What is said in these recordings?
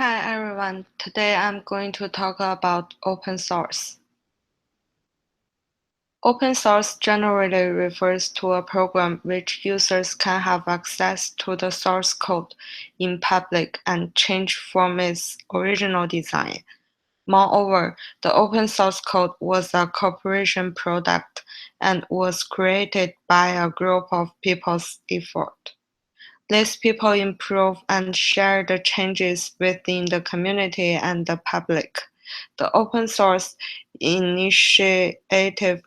Hi everyone, today I'm going to talk about open source. Open source generally refers to a program which users can have access to the source code in public and change from its original design. Moreover, the open source code was a corporation product and was created by a group of people's effort. These people improve and share the changes within the community and the public. The open source initiative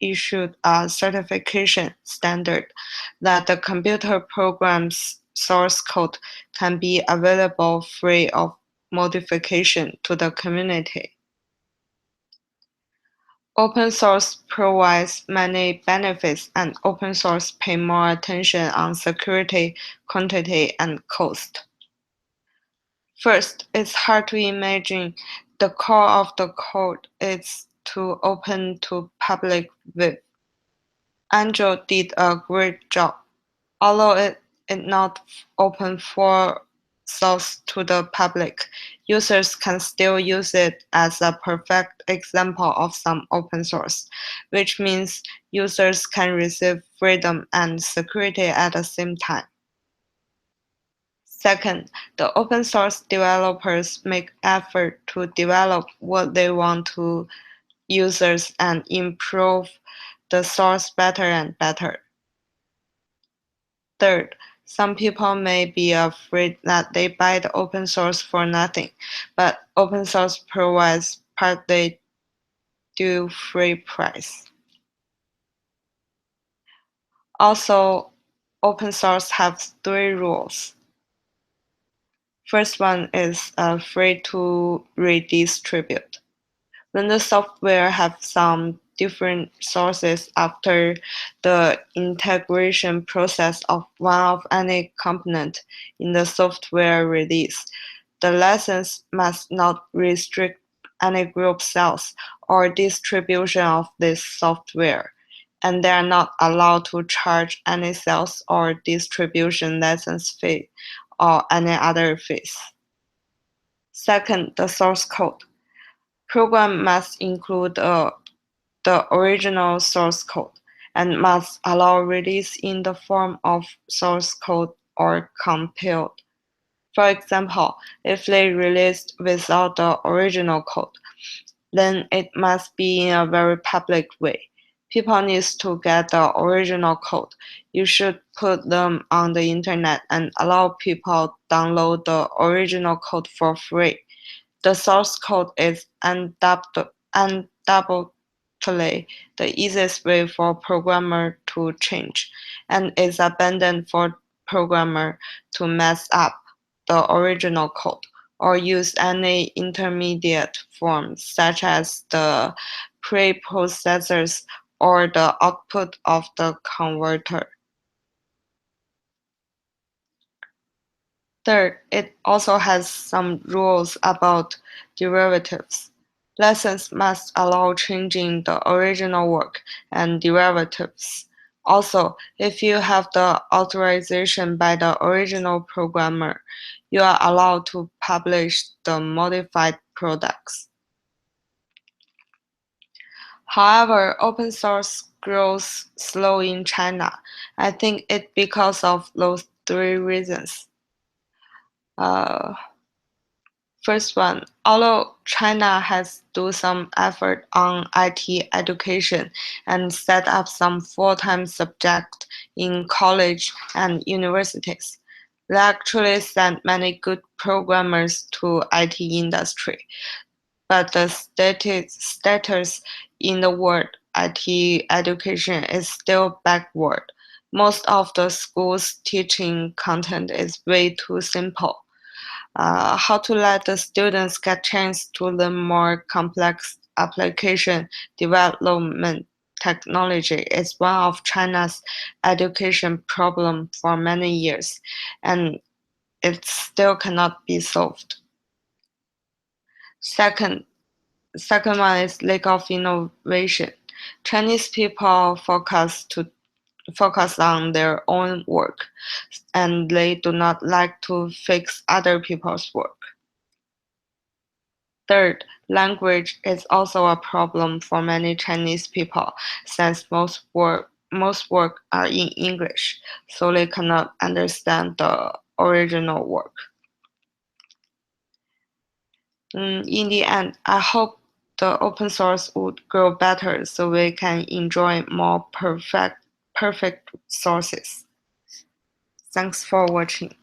issued a certification standard that the computer program's source code can be available free of modification to the community. Open source provides many benefits and open source pay more attention on security, quantity, and cost. First, it's hard to imagine the core of the code is to open to public view. Angel did a great job. Although it is not open for source to the public, users can still use it as a perfect example of some open source, which means users can receive freedom and security at the same time. Second, the open source developers make effort to develop what they want to users and improve the source better and better. Third, some people may be afraid that they buy the open source for nothing, but open source provides partly due free price. Also, open source has three rules. First one is free to redistribute. When the software has some different sources after the integration process of one of any component in the software release, the license must not restrict any group sales or distribution of this software, and they are not allowed to charge any sales or distribution license fee or any other fees. Second, the source code. Program must include the original source code and must allow release in the form of source code or compiled. For example, if they released without the original code, then it must be in a very public way. People need to get the original code. You should put them on the internet and allow people download the original code for free. The source code is undoubtedly the easiest way for programmer to change, and is abundant for programmer to mess up the original code or use any intermediate form such as the preprocessors or the output of the converter. Third, it also has some rules about derivatives. Lessons must allow changing the original work and derivatives. Also, if you have the authorization by the original programmer, you are allowed to publish the modified products. However, open source grows slow in China. I think it because of those three reasons. Uh, First one, although China has do some effort on IT education and set up some full-time subject in college and universities, they actually send many good programmers to IT industry. But the status in the world IT education is still backward. Most of the schools' teaching content is way too simple. How to let the students get chance to learn more complex application development technology is one of China's education problem for many years, and it still cannot be solved. Second, second one is lack of innovation. Chinese people focus on their own work, and they do not like to fix other people's work. Third, language is also a problem for many Chinese people, since most work are in English, so they cannot understand the original work. In the end, I hope the open source would grow better so we can enjoy more perfect sources. Thanks for watching.